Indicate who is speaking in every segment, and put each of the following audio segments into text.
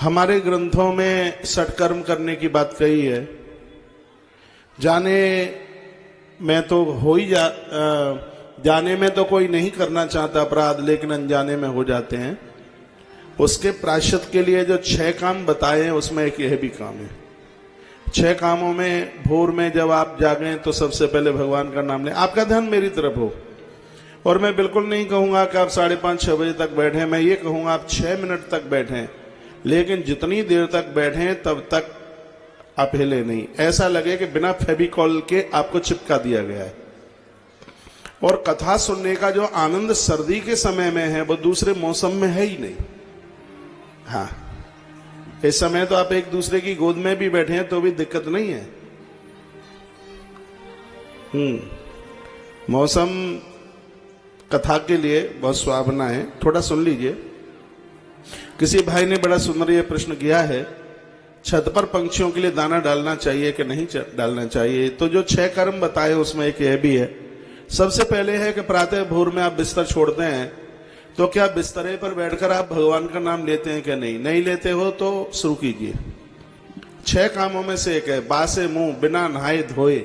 Speaker 1: हमारे ग्रंथों में सत्कर्म करने की बात कही है। जाने में तो हो ही जाने में तो कोई नहीं करना चाहता अपराध, लेकिन अनजाने में हो जाते हैं। उसके प्रायश्चित के लिए जो 6 काम बताए हैं उसमें एक यह भी काम है। 6 कामों में भोर में जब आप जागें तो सबसे पहले भगवान का नाम लें। आपका ध्यान मेरी तरफ हो, और मैं बिल्कुल नहीं कहूंगा कि आप 5:30-6 बजे तक बैठें। मैं ये कहूंगा आप 6 मिनट तक बैठें, लेकिन जितनी देर तक बैठें तब तक आप हिले नहीं। ऐसा लगे कि बिना फेविकॉल के आपको चिपका दिया गया है। और कथा सुनने का जो आनंद सर्दी के समय में है वो दूसरे मौसम में है ही नहीं। हाँ, इस समय तो आप एक दूसरे की गोद में भी बैठे हैं तो भी दिक्कत नहीं है। मौसम कथा के लिए बहुत सुहावना है। थोड़ा सुन लीजिए। किसी भाई ने बड़ा सुंदर ये प्रश्न किया है, छत पर पंछियों के लिए दाना डालना चाहिए कि नहीं डालना चाहिए। तो जो 6 कर्म बताए उसमें एक यह भी है। सबसे पहले है कि प्रातः भोर में आप बिस्तर छोड़ते हैं तो क्या बिस्तरे पर बैठकर आप भगवान का नाम लेते हैं कि नहीं? नहीं लेते हो तो शुरू कीजिए। 6 कामों में से एक है, बासे मुंह बिना नहाए धोए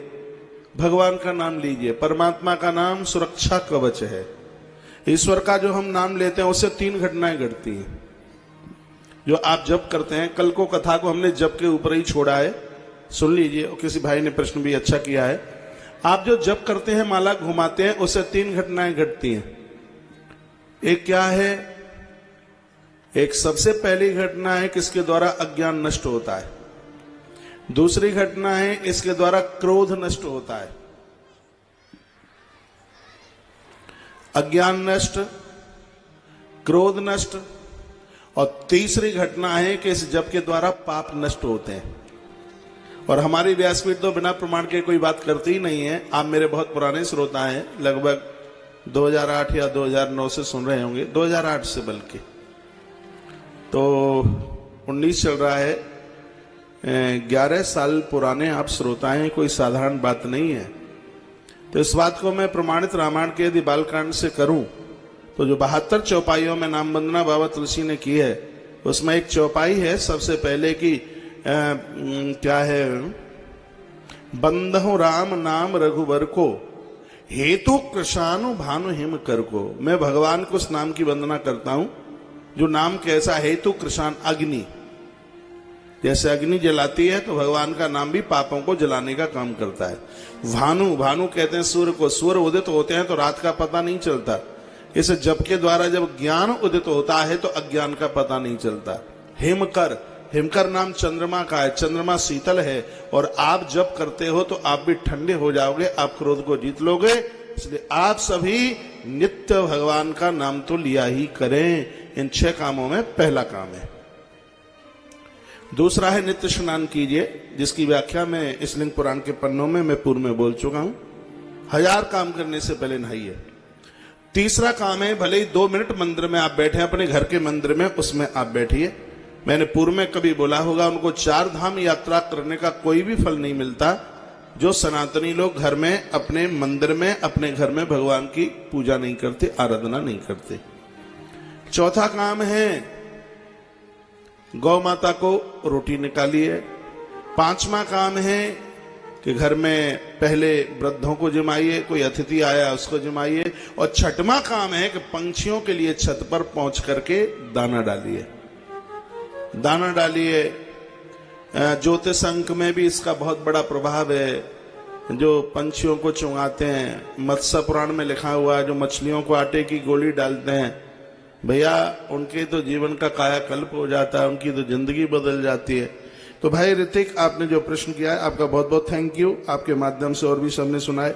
Speaker 1: भगवान का नाम लीजिए। परमात्मा का नाम सुरक्षा कवच है। ईश्वर का जो हम नाम लेते हैं उससे 3 घटनाएं घटती हैं जो आप जप करते हैं। कल को कथा को हमने जप के ऊपर ही छोड़ा है, सुन लीजिए। और किसी भाई ने प्रश्न भी अच्छा किया है। आप जो जप करते हैं, माला घुमाते हैं, उससे 3 घटनाएं घटती हैं। एक क्या है? एक सबसे पहली घटना है कि इसके द्वारा अज्ञान नष्ट होता है। दूसरी घटना है इसके द्वारा क्रोध नष्ट होता है। अज्ञान नष्ट, क्रोध नष्ट। और तीसरी घटना है कि इस जप के द्वारा पाप नष्ट होते हैं। और हमारी व्यासपीठ तो बिना प्रमाण के कोई बात करती ही नहीं है। आप मेरे बहुत पुराने श्रोता हैं, लगभग 2008 या 2009 से सुन रहे होंगे, 2008 से बल्कि। तो 19 चल रहा है, 11 साल पुराने आप श्रोता हैं, कोई साधारण बात नहीं है। तो इस बात को मैं प्रमाणित रामायण के यदि बालकांड से करूं तो जो 72 चौपाइयों में नाम वंदना बाबा तुलसी ने की है, उसमें एक चौपाई है सबसे पहले की क्या है, बंधु राम नाम रघुवर को हेतु कृषानु भानु हिम कर को। मैं भगवान को उस नाम की वंदना करता हूं जो नाम कैसा, हेतु कृषान, अग्नि। जैसे अग्नि जलाती है तो भगवान का नाम भी पापों को जलाने का काम करता है। भानु, भानु कहते हैं सूर्य को। सूर्य उदित होते हैं तो रात का पता नहीं चलता। इस जप के द्वारा जब ज्ञान उदित होता है तो अज्ञान का पता नहीं चलता। हिमकर, हिमकर नाम चंद्रमा का है। चंद्रमा शीतल है और आप जप करते हो तो आप भी ठंडे हो जाओगे, आप क्रोध को जीत लोगे। इसलिए आप सभी नित्य भगवान का नाम तो लिया ही करें। इन 6 कामों में पहला काम है। दूसरा है नित्य स्नान कीजिए, जिसकी व्याख्या मैं इस लिंग पुराण के पन्नों में मैं पूर्व में बोल चुका हूं। 1000 काम करने से पहले नहाइए। तीसरा काम है, भले ही 2 मिनट मंदिर में आप बैठे, अपने घर के मंदिर में, उसमें आप बैठिए। मैंने पूर्व में कभी बोला होगा, उनको 4 धाम यात्रा करने का कोई भी फल नहीं मिलता जो सनातनी लोग घर में, अपने मंदिर में, अपने घर में भगवान की पूजा नहीं करते, आराधना नहीं करते। चौथा काम है गौ माता को रोटी निकालिए। 5वां काम है कि घर में पहले वृद्धों को जमाइए, कोई अतिथि आया उसको जमाइए। और 6वां काम है कि पंछियों के लिए छत पर पहुंच करके दाना डालिए। दाना डालिए। ज्योतिष अंक में भी इसका बहुत बड़ा प्रभाव है। जो पंछियों को चुंगाते हैं, मत्स्य पुराण में लिखा हुआ है, जो मछलियों को आटे की गोली डालते हैं, भैया उनके तो जीवन का कायाकल्प हो जाता है, उनकी तो जिंदगी बदल जाती है। तो भाई ऋतिक, आपने जो प्रश्न किया है, आपका बहुत बहुत थैंक यू। आपके माध्यम से और भी सबने सुना है।